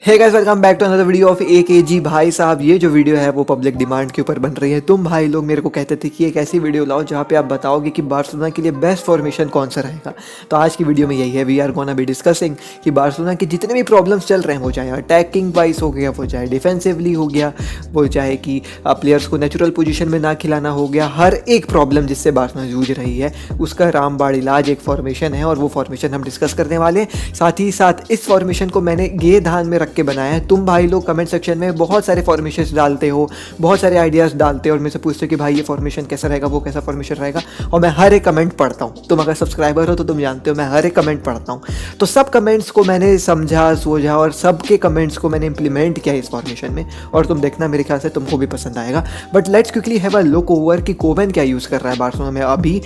Hey guys, welcome back to another video of AKG। भाई साहब, ये जो वीडियो है वो पब्लिक डिमांड के ऊपर बन रही है। तुम भाई लोग मेरे को कहते थे कि एक ऐसी वीडियो लाओ जहाँ पे आप बताओगे कि बार्सिलोना के लिए बेस्ट फॉर्मेशन कौन सा रहेगा। तो आज की वीडियो में यही है। We are gonna be discussing कि बार्सिलोना के जितने भी प्रॉब्लम्स चल रहे हैं, वो चाहे अटैकिंग वाइज हो गया, वो चाहे डिफेंसिवली हो गया, वो चाहे कि प्लेयर्स को नेचुरल पोजीशन में ना खिलाना हो गया, हर एक प्रॉब्लम जिससे बार्सिलोना जूझ रही है उसका रामबाड़ इलाज एक फॉर्मेशन है और वो फॉर्मेशन हम डिस्कस करने वाले हैं। साथ ही साथ इस फॉर्मेशन को मैंने ये ध्यान में रख के बनाया है। तुम भाई लोग कमेंट सेक्शन में बहुत सारे फॉर्मेशंस डालते हो, बहुत सारे आइडियाज़ डालते हो और मुझसे पूछते हो कि भाई ये फॉर्मेशन कैसा रहेगा, वो कैसा फॉर्मेशन रहेगा, और मैं हर एक कमेंट पढ़ता हूँ। तुम अगर सब्सक्राइबर हो तो तुम जानते हो मैं हर एक कमेंट पढ़ता हूँ। तो सब कमेंट्स को मैंने समझा सोचा और सबके कमेंट्स को मैंने इंप्लीमेंट किया इस फॉर्मेशन में, और तुम देखना मेरे ख्याल से तुमको भी पसंद आएगा। But let's quickly have a look over कि कोवेन क्या यूज़ कर रहा है बार्सिलोना में। अभी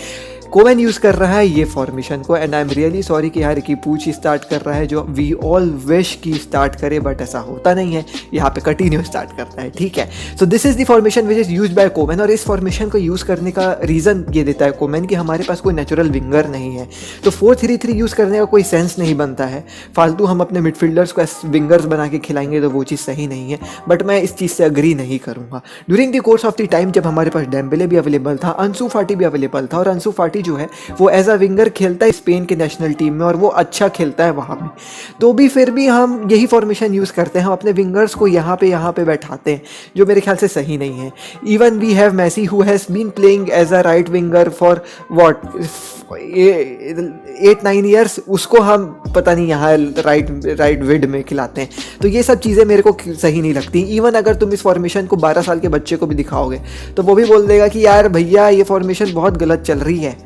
कोवेन यूज़ कर रहा है ये फॉर्मेशन को, and I am really sorry कि यार की पूछ स्टार्ट कर रहा है जो वी ऑल विश की स्टार्ट करे, बट ऐसा होता नहीं है। यहाँ पे कंटिन्यू स्टार्ट करता है, ठीक है। So this is the formation which is use by Koeman, और इस फॉर्मेशन को यूज़ करने का रीज़न ये देता है कोवेन कि हमारे पास कोई नेचुरल विंगर नहीं है, तो 4-3-3 यूज़ करने का कोई सेंस नहीं बनता है। फालतू हम अपने मिडफील्डर्स को विंगर्स बना के खिलाएंगे तो वो चीज़ सही नहीं है। बट मैं इस चीज़ से अग्री नहीं करूँगा। During the course of the time जब हमारे पास डेम्बेले भी अवेलेबल था, अंसू फाटी भी अवेलेबल था, और अंसू फाटी जो है वो एज अ विंगर खेलता है स्पेन के नेशनल टीम में और वो अच्छा खेलता है वहाँ भी। तो भी फिर भी हम यही फॉर्मेशन यूज़ करते हैं, हम अपने विंगर्स को यहाँ पे बैठाते हैं, जो मेरे ख्याल से सही नहीं है। Even we have Messi who has been playing as a right winger for what 8-9 years, उसको हम पता नहीं यहाँ राइट विड में खिलाते हैं। तो ये सब चीज़ें मेरे को सही नहीं लगती। इवन अगर तुम इस फॉर्मेशन को 12 साल के बच्चे को भी दिखाओगे तो वो भी बोल देगा कि यार भैया ये फॉर्मेशन बहुत गलत चल रही है।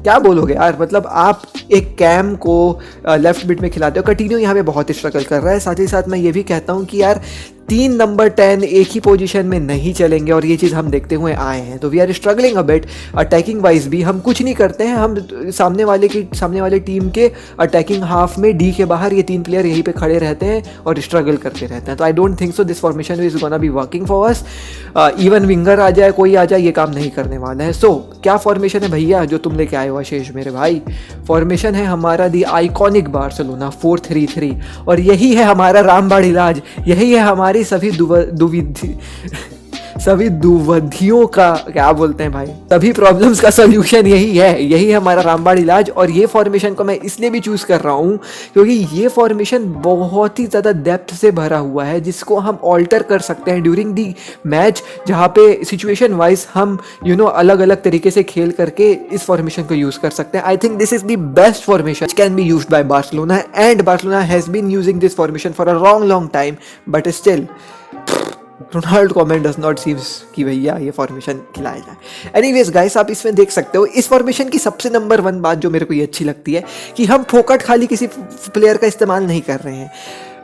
क्या बोलोगे यार, मतलब आप एक कैम को लेफ्ट बिट में खिलाते हो। कंटिन्यू यहाँ पे बहुत स्ट्रगल कर रहा है। साथ ही साथ मैं ये भी कहता हूँ कि यार 3 नंबर 10 एक ही पोजीशन में नहीं चलेंगे, और ये चीज़ हम देखते हुए आए हैं। तो we are struggling a bit attacking wise भी। हम कुछ नहीं करते हैं, हम सामने वाले टीम के अटैकिंग हाफ में डी के बाहर ये 3 प्लेयर यहीं पे खड़े रहते हैं और स्ट्रगल करते रहते हैं। तो I don't think so this formation is gonna be working for us. Even winger आ जाए, कोई आ जाए, ये काम नहीं करने वाला है। सो क्या फॉर्मेशन है भैया जो तुम लेके आए हो आशीष मेरे भाई? फॉर्मेशन है हमारा दी आइकॉनिक बार्सिलोना 4-3-3, और यही है हमारा रामबाड़ इलाज, यही है हमारी सभी दुविधियों का, क्या बोलते हैं भाई, सभी प्रॉब्लम्स का सोल्यूशन यही है हमारा रामबाड़ इलाज। और ये फॉर्मेशन को मैं इसलिए भी चूज़ कर रहा हूँ क्योंकि ये फॉर्मेशन बहुत ही ज़्यादा डेप्थ से भरा हुआ है, जिसको हम ऑल्टर कर सकते हैं ड्यूरिंग दी मैच, जहाँ पे सिचुएशन वाइज हम अलग अलग तरीके से खेल करके इस फॉर्मेशन को यूज़ कर सकते हैं। I think this is the best formation can be used by Barcelona, and Barcelona has been using this formation for a long time, but still Ronald Koeman does not seems कि भैया ये formation खिलाया जाए। Anyways guys, आप इसमें देख सकते हो इस फॉर्मेशन की सबसे नंबर 1 बात जो मेरे को ये अच्छी लगती है कि हम फोकट खाली किसी प्लेयर का इस्तेमाल नहीं कर रहे हैं।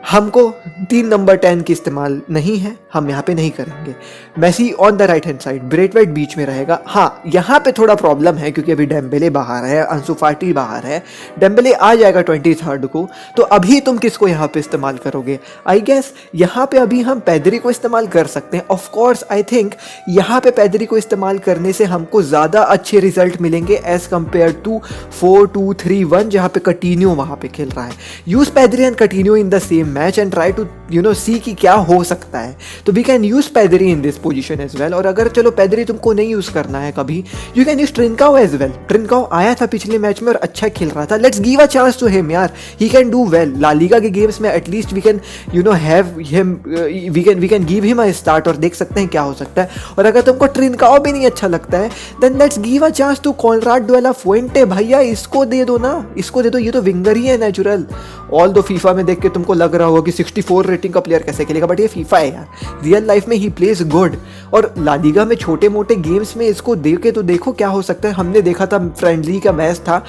हमको 3 नंबर 10 की इस्तेमाल नहीं है, हम यहाँ पे नहीं करेंगे। Messi on the right hand side, Braithwaite बीच में रहेगा। हाँ, यहाँ पे थोड़ा प्रॉब्लम है क्योंकि अभी डेम्बेले बाहर है, अंसु फाटी बाहर है, डेम्बेले आ जाएगा 23 को। तो अभी तुम किसको यहाँ पे इस्तेमाल करोगे? आई गेस यहाँ पे अभी हम पेदरी को इस्तेमाल कर सकते हैं। ऑफ कोर्स आई थिंक यहाँ पे पेदरी को इस्तेमाल करने से हमको ज़्यादा अच्छे रिजल्ट मिलेंगे एज कम्पेयर टू 4-2-3-1 जहाँ पे कटिन्यू वहाँ पे खेल रहा है। Use Pedri and continue in the same match and try to see कि क्या हो सकता है। तो we can use Pedri in this position as well. और अगर चलो पेदरी तुमको नहीं यूज करना है कभी, you can use Trincao as well. Trincao आया था पिछले मैच में और अच्छा खेल रहा था। Let's give a chance to him यार, he can do well. La Liga के गेम्स में at least we can have him, we can give him a start और देख सकते हैं क्या हो सकता है। और अगर तुमको ट्रिनकाओ भी नहीं अच्छा लगता है, then let's give a chance to Konrad de la Fuente. भैया इसको दे दो ना, इसको दे दो, ये तो विंगर ही है नेचुरल। ऑल दो फीफा में देख के तुमको लग रहा होगा कि 64 रेटिंग का प्लेयर कैसे खेलेगा, बट ये फीफा है यार, रियल लाइफ में ही प्लेज गुड। और ला लीगा में छोटे मोटे गेम्स में इसको देख के तो देखो क्या हो सकता है। हमने देखा था फ्रेंडली का मैच था,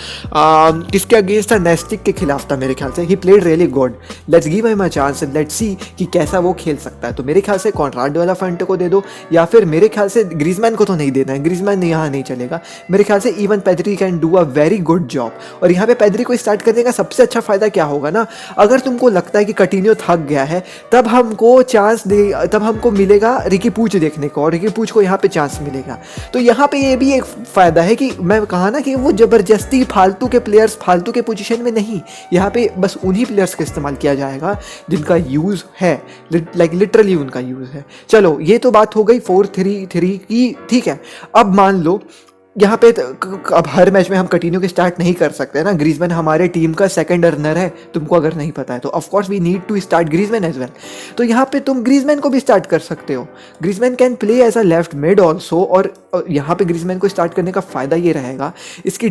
किसके अगेंस्ट था, नेस्टिक के खिलाफ था मेरे ख्याल से। He played really good. Let's give him a chance, let's see कि कैसा वो खेल सकता है। तो मेरे ख्याल से कॉन्ट्राड वाला फंटे को दे दो, या फिर मेरे ख्याल से ग्रीजमैन को तो नहीं देना है, ग्रीजमैन यहाँ नहीं चलेगा। मेरे ख्याल से even पेदरी can do a very good job. और यहाँ पे पेदरी को स्टार्ट करने का सबसे अच्छा फायदा क्या होगा ना, अगर तुमको लगता है कि कटिन्यो थक गया है, है तब हमको मिलेगा रिकी पूच देखने को, और रिकी पूच को यहाँ पे चांस मिलेगा। तो यहाँ पे ये भी एक फ़ायदा है कि मैं कहा ना कि वो ज़बरदस्ती फालतू के प्लेयर्स फालतू के पोजीशन में नहीं, यहाँ पे बस उन्हीं प्लेयर्स का इस्तेमाल किया जाएगा जिनका यूज़ है, लाइक लिटरली उनका यूज़ है। चलो ये तो बात हो गई 4-3-3 की, ठीक है। अब मान लो यहाँ पे अब हर मैच में हम कंटिन्यू के स्टार्ट नहीं कर सकते ना। ग्रीजमैन हमारे टीम का सेकंड अर्नर है, तुमको अगर नहीं पता है तो of course we need to start Griezmann as well. तो यहाँ पे तुम ग्रीजमैन को भी स्टार्ट कर सकते हो। Griezmann can play as a left mid also, और यहाँ पे ग्रीजमैन को स्टार्ट करने का फ़ायदा ये रहेगा, इसकी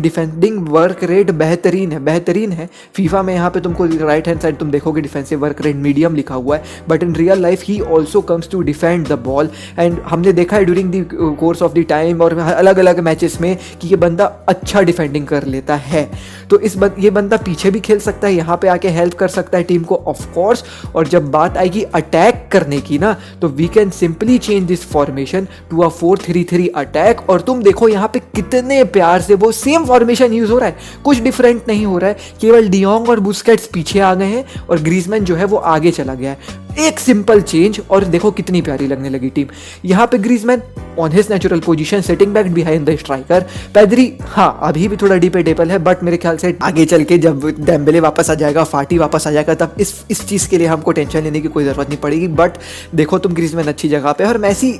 डिफेंडिंग वर्क रेट बेहतरीन है। फीफा में यहाँ पे तुमको राइट हैंड साइड तुम देखोगे डिफेंसिव वर्क रेट मीडियम लिखा हुआ है, but in real life he also comes to defend the ball. And हमने देखा है during the course of the time और अलग अलग मैचेस में कि ये बंदा अच्छा डिफेंडिंग कर लेता है। तो ये बंदा पीछे भी खेल सकता है, यहाँ पे आके हेल्प कर सकता है टीम को ऑफ कोर्स। और जब बात आएगी अटैक करने की ना, तो we can simply change this formation to a 4-3-3 attack. और तुम देखो यहाँ पे कितने प्यार से वो सेम फॉर्मेशन यूज हो रहा है, कुछ डिफरेंट नहीं हो रहा है, केवल डियोंग और बुस्केट्स पीछे आ गए हैं और ग्रीजमैन जो है वो आगे चला गया है। एक सिंपल चेंज और देखो कितनी प्यारी लगने लगी टीम। यहाँ पे Griezmann on his natural position sitting back behind the striker. Pedri हाँ अभी भी थोड़ा डिपेंडेबल है, बट मेरे ख्याल से आगे चल के जब डेम्बेले वापस आ जाएगा, फाटी वापस आ जाएगा, तब इस चीज़ के लिए हमको टेंशन लेने की कोई ज़रूरत नहीं पड़ेगी। बट देखो तुम ग्रीजमैन अच्छी जगह पे, और मैसी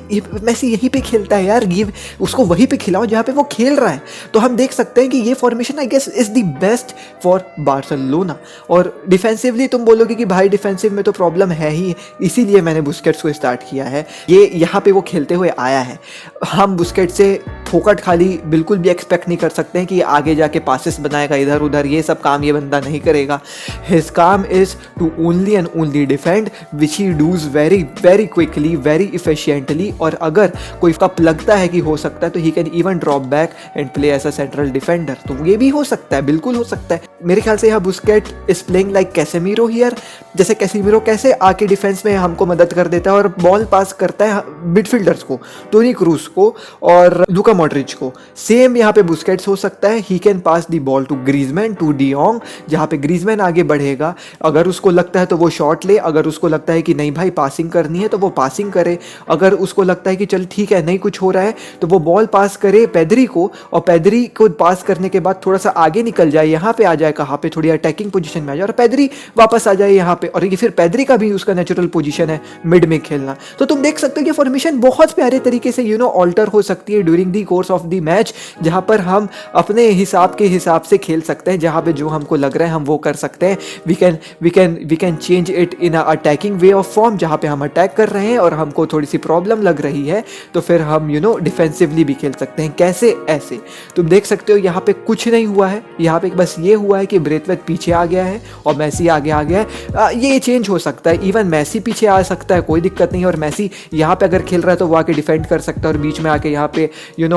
यहीं पे खेलता है यार, गिव उसको वहीं पे खिलाओ जहाँ पे वो खेल रहा है। तो हम देख सकते हैं कि ये formation I guess is the best for Barcelona. और डिफेंसिवली तुम बोलोगे कि भाई डिफेंसिव में तो प्रॉब्लम है ही, इसीलिए मैंने बुस्केट्स को स्टार्ट किया है। ये यहाँ पे वो खेलते हुए आया है, हम बुस्केट से फोकट खाली बिल्कुल भी एक्सपेक्ट नहीं कर सकते हैं कि आगे जाके पासेस बनाएगा इधर उधर, ये सब काम ये बंदा नहीं करेगा। हिज काम is to only and only defend, which he does very very quickly, very efficiently. और अगर कोई कप लगता है कि हो सकता है तो he can even drop back and play as a central defender. तो ये भी हो सकता है, बिल्कुल हो सकता है। मेरे ख्याल से यहाँ Busquets is playing like Casemiro here, जैसे कैसेमीरो कैसे आके डिफेंस में हमको मदद कर देता है और बॉल पास करता है मिडफील्डर्स को, टोनी क्रूस को और लुका मॉड्रिच को। सेम यहाँ पे बुस्केट्स हो सकता है, he can pass the ball to Griezmann, to de Jong, जहाँ पे ग्रीजमैन आगे बढ़ेगा। अगर उसको लगता है तो वो शॉट ले, अगर उसको लगता है कि नहीं भाई पासिंग करनी है तो वो पासिंग करे, अगर उसको लगता है कि चल ठीक है नहीं कुछ हो रहा है तो वो बॉल पास करे पेद्री को, और पेद्री को पास करने के बाद थोड़ा सा आगे निकल जाए, यहाँ पे आ जाए, कहाँ पे थोड़ी अटैकिंग पोजीशन में आ जाए और पेद्री वापस आ जाए यहाँ पे। और ये फिर पेद्री का भी उसका नेचुरल पोजीशन है मिड में खेलना। तो तुम देख सकते हो कि फॉर्मेशन बहुत प्यारे तरीके से ऑल्टर हो सकती है during the course of the match, जहाँ पर हम अपने हिसाब से खेल सकते हैं, जहाँ पे जो हमको लग रहा है हम वो कर सकते हैं। We can change it in a attacking way of form, जहाँ पे हम अटैक कर रहे हैं और हमको थोड़ी सी प्रॉब्लम लग रही है तो फिर हम डिफेंसिवली भी खेल सकते हैं। कैसे? ऐसे तुम देख सकते हो यहाँ पे कुछ नहीं हुआ है, यहाँ पे बस ये हुआ है कि ब्रेथवेट पीछे आ गया है और मैसी आगे आ गया है। ये चेंज हो सकता है, इवन मैसी पीछे आ सकता है, कोई दिक्कत नहीं है। और मैसी यहाँ पे अगर खेल रहा है तो वो आके डिफेंड कर सकता है और बीच में आके यहाँ पे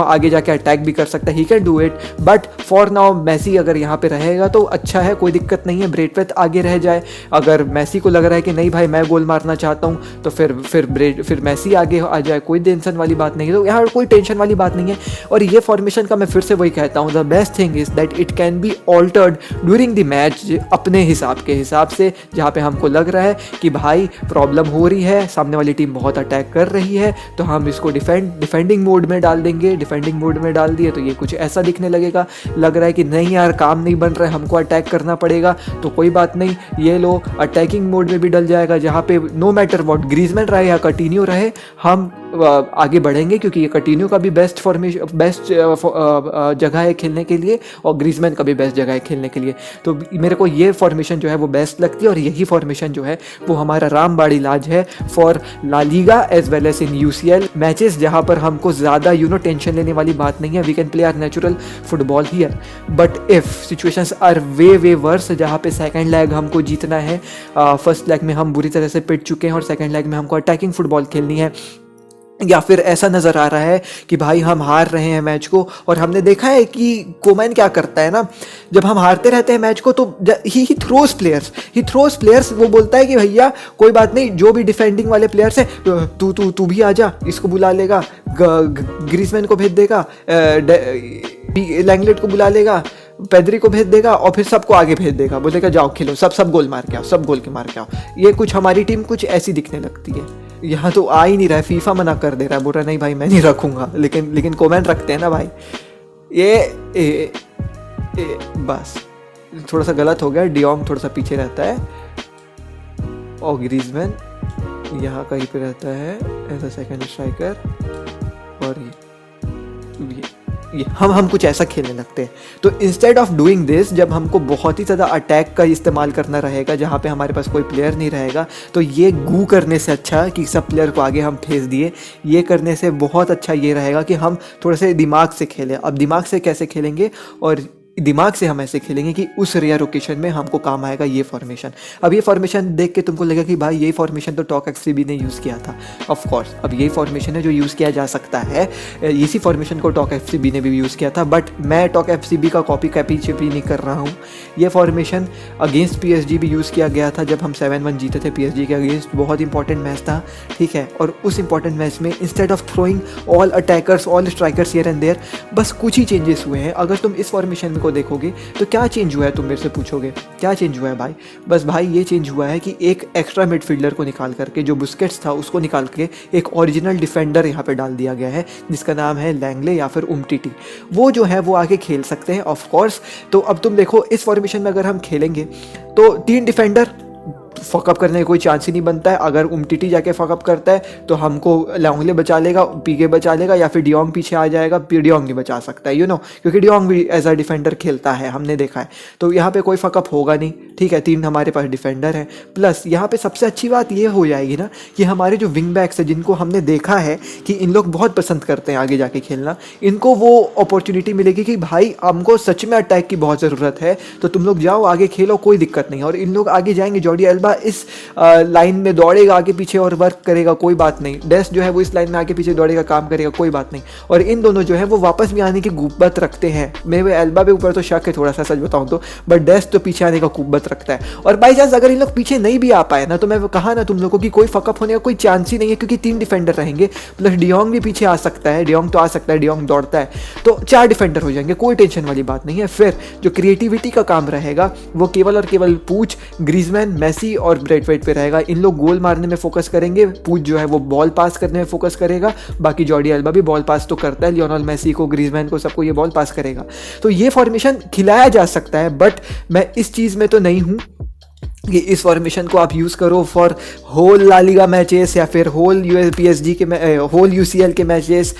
आगे जाके अटैक भी कर सकता है, he can do it. But for now Messi अगर यहाँ पे रहेगा तो अच्छा है, कोई दिक्कत नहीं है, ब्रेथवेट आगे रह जाए। अगर मैसी को लग रहा है कि नहीं भाई मैं गोल मारना चाहता हूँ तो फिर मैसी आगे आ जाए, कोई टेंशन वाली बात नहीं है। तो यहाँ कोई टेंशन वाली बात नहीं है। और ये फॉर्मेशन का मैं फिर से वही कहता हूँ, the best thing is that it can be altered during the match अपने हिसाब से, जहाँ पे हमको लग रहा है कि भाई प्रॉब्लम हो रही है, सामने वाली टीम बहुत अटैक कर रही है, तो हम इसको डिफेंडिंग मोड में डाल देंगे। डिफेंडिंग मोड में डाल दिए तो ये कुछ ऐसा दिखने लगेगा, लग रहा है कि नहीं यार काम नहीं बन रहा है, हमको अटैक करना पड़ेगा। तो कोई बात नहीं, ये लो अटैकिंग मोड में भी डल जाएगा, जहाँ पे नो मैटर व्हाट ग्रीजमैन रहे या कटिन्यू रहे हम आगे बढ़ेंगे, क्योंकि ये कटिन्यू का भी बेस्ट जगह है खेलने के लिए और ग्रीजमैन का भी बेस्ट जगह है खेलने के लिए। तो मेरे को ये फॉर्मेशन जो है वो बेस्ट लगती है और यही फॉर्मेशन जो है वो हमारा रामबाड़ इलाज है for La Liga as well as in UCL matches, जहाँ पर हमको ज़्यादा टेंशन लेने वाली बात नहीं है। We can play our natural football here, but if situations are way worse, जहाँ पे सेकंड लेग हमको जीतना है, फर्स्ट लेग में हम बुरी तरह से पिट चुके हैं और सेकंड लेग में हमको अटैकिंग फुटबॉल खेलनी है, या फिर ऐसा नज़र आ रहा है कि भाई हम हार रहे हैं मैच को। और हमने देखा है कि कोमैन क्या करता है ना, जब हम हारते रहते हैं मैच को तो ही थ्रोज प्लेयर्स, वो बोलता है कि भैया कोई बात नहीं, जो भी डिफेंडिंग वाले प्लेयर्स हैं तू भी आ जा, इसको बुला लेगा, ग्रीजमैन को भेज देगा, लैंगलेट को बुला लेगा, पेद्री को भेज देगा और फिर सबको आगे भेज देगा, बोलेगा जाओ खेलो, सब गोल मार के आओ, सब गोल के मार के आओ। ये कुछ हमारी टीम कुछ ऐसी दिखने लगती है। यहाँ तो आ ही नहीं रहा है, फीफा मना कर दे रहा है, बोल रहा नहीं भाई मैं नहीं रखूँगा, लेकिन कमेंट रखते हैं ना भाई। ये बस थोड़ा सा गलत हो गया, डियोंग थोड़ा सा पीछे रहता है और ग्रीजमैन यहाँ कहीं पे रहता है एज अ सेकंड स्ट्राइकर। और ये हम कुछ ऐसा खेलने लगते हैं। तो इंस्टेड ऑफ डूइंग दिस, जब हमको बहुत ही ज़्यादा अटैक का इस्तेमाल करना रहेगा जहाँ पे हमारे पास कोई प्लेयर नहीं रहेगा, तो ये गू करने से अच्छा कि सब प्लेयर को आगे हम भेज दिए, ये करने से बहुत अच्छा ये रहेगा कि हम थोड़े से दिमाग से खेलें। अब दिमाग से कैसे खेलेंगे, और दिमाग से हम ऐसे खेलेंगे कि उस रेयर ओकेशन में हमको काम आएगा ये फॉर्मेशन। अब ये फॉर्मेशन देख के तुमको लगेगा कि भाई ये फॉर्मेशन तो टॉक एक्ससीबी ने यूज़ किया था। ऑफ कोर्स अब यही फॉर्मेशन है जो यूज़ किया जा सकता है, इसी फॉर्मेशन को टॉक एफसीबी ने भी यूज़ किया था, बट मैं टॉक एफसीबी का कॉपी चिपी नहीं कर रहा हूँ। ये फॉर्मेशन अगेंस्ट पीएसजी भी यूज़ किया गया था जब हम 7-1 जीते थे पीएसजी के अगेंस्ट, बहुत इंपॉर्टेंट मैच था, ठीक है। और उस इंपॉर्टेंट मैच में instead of throwing all attackers all strikers here and there, बस कुछ ही चेंजेस हुए हैं। अगर तुम इस फॉर्मेशन को देखोगे तो क्या चेंज हुआ है, तुम मेरे से पूछोगे क्या चेंज हुआ है भाई। बस भाई ये चेंज हुआ है कि एक एक्स्ट्रा मिडफील्डर को निकाल करके, जो बुस्केट्स था उसको निकाल के एक ओरिजिनल डिफेंडर यहाँ पे डाल दिया गया है जिसका नाम है लैंगले या फिर उमटीटी। वो जो है वो आगे खेल सकते हैं ऑफ कोर्स। तो अब तुम देखो इस फॉर्मेशन में अगर हम खेलेंगे तो 3 डिफेंडर फकअप करने का कोई चांस ही नहीं बनता है। अगर उमटीटी जाके फकअप करता है तो हमको लैंगले बचा लेगा, पीके बचा लेगा, या फिर डियोंग पीछे आ जाएगा, डियोंग नहीं बचा सकता है क्योंकि डियोंग भी एज अ डिफेंडर खेलता है, हमने देखा है। तो यहाँ पे कोई फकअप होगा नहीं, ठीक है। 3 हमारे पास डिफेंडर है, प्लस यहाँ पे सबसे अच्छी बात ये हो जाएगी ना कि हमारे जो विंग बैक्स है जिनको हमने देखा है कि इन लोग बहुत पसंद करते हैं आगे जाके खेलना, इनको वो अपॉर्चुनिटी मिलेगी कि भाई हमको सच में अटैक की बहुत ज़रूरत है, तो तुम लोग जाओ आगे खेलो, कोई दिक्कत नहीं। और इन लोग आगे जाएंगे, जॉर्डी एल्बा इस लाइन में दौड़ेगा आगे पीछे और वर्क करेगा, कोई बात नहीं। डेस्ट जो है वो इस लाइन में आगे पीछे दौड़ेगा, काम करेगा, कोई बात नहीं। और इन दोनों जो है वो वापस भी आने की कुव्वत रखते हैं। मेरे एल्बा पे ऊपर तो शक है थोड़ा सा, सच बताऊं तो, बट डेस्ट तो पीछे आने का कुव्वत रखता है। और बाई चांस अगर इन लोग पीछे नहीं भी आ पाए ना, तो मैं कहा ना तुम लोगों की कोई फकअप होने का कोई चांस ही नहीं है, क्योंकि 3 डिफेंडर रहेंगे, प्लस डियोंग भी पीछे आ सकता है, डियोंग तो आ सकता है, डियोंग दौड़ता है, तो 4 डिफेंडर हो जाएंगे, कोई टेंशन वाली बात नहीं है। फिर जो क्रिएटिविटी का काम रहेगा वो केवल और केवल पूछ, ग्रीजमैन, मेसी और ब्रेथवेट पे रहेगा। इन लोग गोल मारने में फोकस करेंगे, पूछ जो है वो बॉल पास करने में फोकस करेगा, बाकी जॉर्डी एल्बा भी बॉल पास तो करता है, लियोनेल मेसी को, ग्रीजमैन को, सबको ये बॉल पास करेगा। तो ये फॉर्मेशन खिलाया जा सकता है, बट मैं इस चीज़ में तो नहीं हूँ कि इस फॉर्मेशन को आप यूज़ करो for whole La Liga matches या फिर होल यूएसपीएसजी के होल यूसीएल के मैचेस।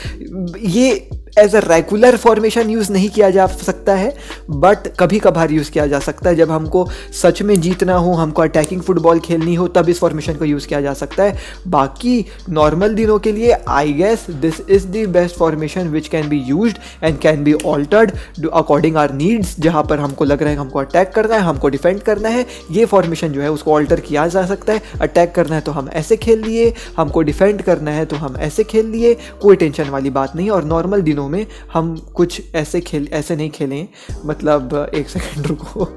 ये as a regular formation use नहीं किया जा सकता है, बट कभी कभार यूज़ किया जा सकता है। जब हमको सच में जीतना हो, हमको अटैकिंग फुटबॉल खेलनी हो, तब इस फॉर्मेशन को यूज़ किया जा सकता है। बाकी नॉर्मल दिनों के लिए I guess this is the best formation which can be used and can be altered according our needs. जहाँ पर हमको लग रहा है हमको अटैक करना है, हमको डिफेंड करना है, ये फॉर्मेशन जो है उसको ऑल्टर किया जा सकता है। अटैक करना है तो हम ऐसे खेल लिए, हमको डिफेंड करना है तो हम ऐसे खेल लिए, कोई टेंशन वाली बात नहीं। और नॉर्मल दिनों में हम कुछ ऐसे नहीं खेलें, मतलब एक सेकंड रुको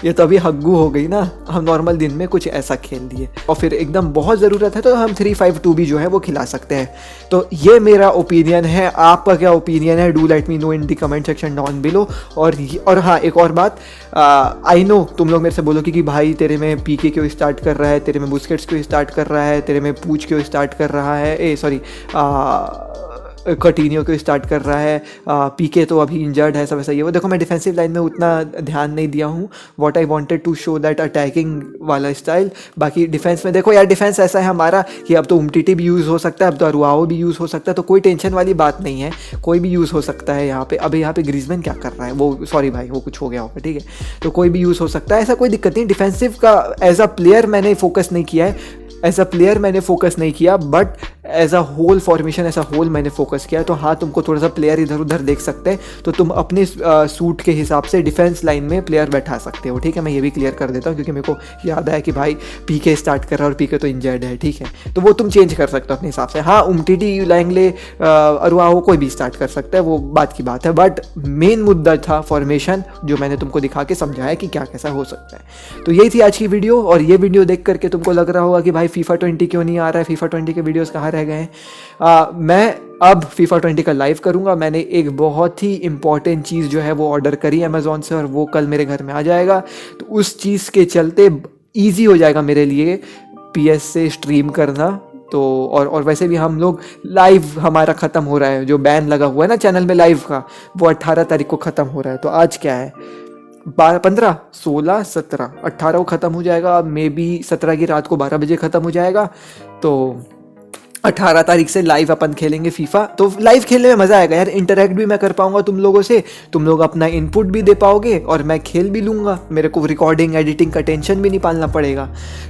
ये तो अभी हग्गू हो गई ना। हम नॉर्मल दिन में कुछ ऐसा खेल लिए और फिर एकदम बहुत ज़रूरत है तो हम 3-5-2 भी जो है वो खिला सकते हैं। तो ये मेरा ओपिनियन है, आपका क्या ओपिनियन है? Do let me know in the comment section down below. और हाँ, एक और बात, आई नो तुम लोग मेरे से बोलोगे कि भाई तेरे में पीके क्यों स्टार्ट कर रहा है, तेरे में बुस्केट्स क्यों स्टार्ट कर रहा है, तेरे में पूछ क्यों स्टार्ट कर रहा है, कटिनियो को स्टार्ट कर रहा है, पीके तो अभी इंजर्ड है, सब ऐसा ये वो। देखो मैं डिफेंसिव लाइन में उतना ध्यान नहीं दिया हूँ, what I wanted to show that attacking वाला स्टाइल। बाकी डिफेंस में देखो यार, डिफेंस ऐसा है हमारा कि अब तो उमटीटी भी यूज़ हो सकता है, अब तो अरुआओ भी यूज़ हो सकता है, तो कोई टेंशन वाली बात नहीं है, कोई भी यूज़ हो सकता है यहाँ पे। अभी यहाँ पे ग्रीजमैन क्या कर रहा है, वो सॉरी भाई वो कुछ हो गया होगा, ठीक है, तो कोई भी यूज़ हो सकता है, ऐसा कोई दिक्कत नहीं। डिफेंसिव का एज अ प्लेयर मैंने फोकस नहीं किया है, but as a whole formation as a whole मैंने फोकस किया है। तो हाँ, तुमको थोड़ा सा प्लेयर इधर उधर देख सकते हैं, तो तुम अपने सूट के हिसाब से डिफेंस लाइन में प्लेयर बैठा सकते हो, ठीक है। मैं ये भी क्लियर कर देता हूँ क्योंकि मेरे को याद आया कि भाई पीके स्टार्ट कर रहा है और पीके तो इंजर्ड है, ठीक है, तो वो तुम चेंज कर सकते हो अपने हिसाब से। हाँ, उमटीटी, लैंगले, अरुआओ कोई भी स्टार्ट कर सकता है, वो बात की बात है, बट मेन मुद्दा था फॉर्मेशन जो मैंने तुमको दिखा के समझाया कि क्या कैसा हो सकता है। तो यही थी आज की वीडियो, और ये वीडियो देख करके तुमको लग रहा होगा कि भाई फीफा 20 क्यों नहीं आ रहा है, फीफा 20 के वीडियोस कहाँ रह गए हैं। मैं अब फीफा 20 का लाइव करूँगा। मैंने एक बहुत ही इंपॉर्टेंट चीज़ जो है वो ऑर्डर करी अमेज़ॉन से और वो कल मेरे घर में आ जाएगा। तो उस चीज़ के चलते ईजी हो जाएगा मेरे लिए PS से स्ट्रीम करना। तो और वैसे भी हम लोग लाइव हमारा ख़त्म हो रहा है, जो बैन लगा हुआ है ना चैनल में लाइव का, वो 18 तारीख को ख़त्म हो रहा है। तो आज क्या है, 15, 16, 17, 18 को ख़त्म हो जाएगा। मे बी 17 की रात को 12 बजे ख़त्म हो जाएगा। तो 18 तारीख से लाइव अपन खेलेंगे फीफा। तो लाइव खेलने में मज़ा आएगा यार, इंटरेक्ट भी मैं कर पाऊंगा तुम लोगों से, तुम लोग अपना इनपुट भी दे पाओगे और मैं खेल भी लूँगा। मेरे को रिकॉर्डिंग एडिटिंग का टेंशन भी नहीं पालना पड़ेगा,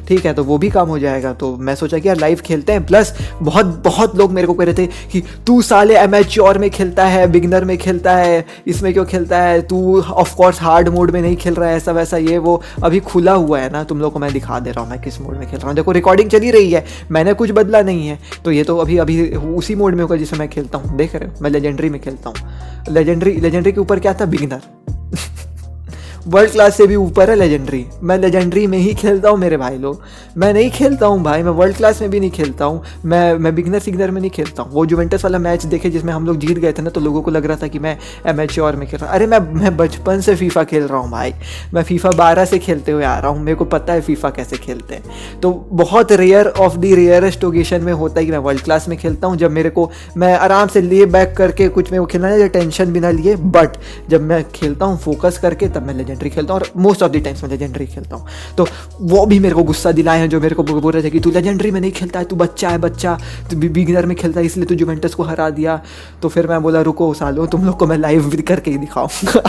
ठीक है। तो वो भी काम हो जाएगा। तो मैं सोचा कि यार लाइव खेलते हैं। प्लस बहुत लोग मेरे को कह रहे थे कि तू साले एमेच्योर में खेलता है, बिगनर में खेलता है, इसमें क्यों खेलता है, तू ऑफकोर्स हार्ड मोड में नहीं खेल रहा है, ऐसा वैसा ये वो। अभी खुला हुआ है ना, तुम लोग को मैं दिखा दे रहा हूँ मैं किस मोड में खेल रहा हूँ। देखो रिकॉर्डिंग चली रही है, मैंने कुछ बदला नहीं है। तो ये तो अभी उसी मोड में होगा जिसमें मैं खेलता हूँ, देख रहे हो। मैं लेजेंडरी में खेलता हूँ। लेजेंडरी के ऊपर क्या था, बिगिनर। वर्ल्ड क्लास से भी ऊपर है लेजेंडरी। मैं लेजेंडरी में ही खेलता हूँ मेरे भाई लोग। मैं नहीं खेलता हूँ भाई, मैं वर्ल्ड क्लास में भी नहीं खेलता हूँ। मैं बिगिनर सिग्नर में नहीं खेलता हूँ। वो जुवेंटस वाला मैच देखे जिसमें हम लोग जीत गए थे ना, तो लोगों को लग रहा था कि मैं एमेच्योर में खेल रहा हूँ। अरे मैं बचपन से फीफा खेल रहा हूँ भाई। मैं फीफा 12 से खेलते हुए आ रहा हूँ, मेरे को पता है फीफा कैसे खेलते हैं। तो बहुत rare of the rarest occasion में होता है कि मैं वर्ल्ड क्लास में खेलता हूँ, जब मेरे को मैं आराम से ले बैक करके कुछ मेरे को खेलना है, टेंशन बिना लिए। बट जब मैं खेलता हूँ फोकस करके, तब मैं लेजेंडरी खेलता हूँ। और मोस्ट ऑफ द टाइम्स मैं लेजेंडरी खेलता हूँ। तो वो भी मेरे को गुस्सा दिलाए हैं, जो मेरे को बोल रहे थे कि तू लेजेंडरी में नहीं खेलता है, तू बच्चा है, तू बिगिनर में खेलता है, इसलिए तू जुवेंटस को हरा दिया। तो फिर मैं बोला रुको सालो, तुम लोग को मैं लाइव करके ही दिखाऊंगा।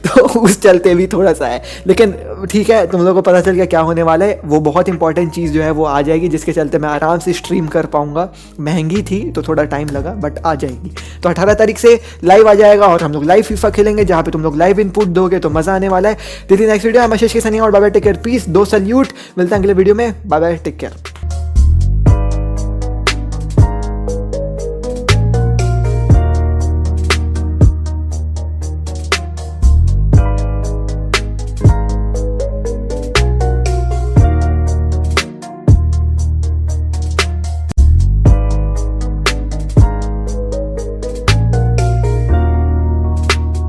तो उस चलते भी थोड़ा सा है, लेकिन ठीक है, तुम लोग को पता चल गया क्या होने वाला है। वो बहुत इंपॉर्टेंट चीज़ जो है वो आ जाएगी, जिसके चलते मैं आराम से स्ट्रीम कर पाऊंगा। महंगी थी तो थोड़ा टाइम लगा, बट आ जाएगी। तो 18 तारीख से लाइव आ जाएगा और हम लोग लाइव फीफा खेलेंगे, जहाँ पे तुम लोग लाइव इनपुट दोगे, तो मज़ा आने वाला है। नेक्स्ट वीडियो, मैं आशीष के सनी और bye bye, take care, peace, 2 salute. मिलते हैं अगले वीडियो में, बाय बाय, टेक केयर।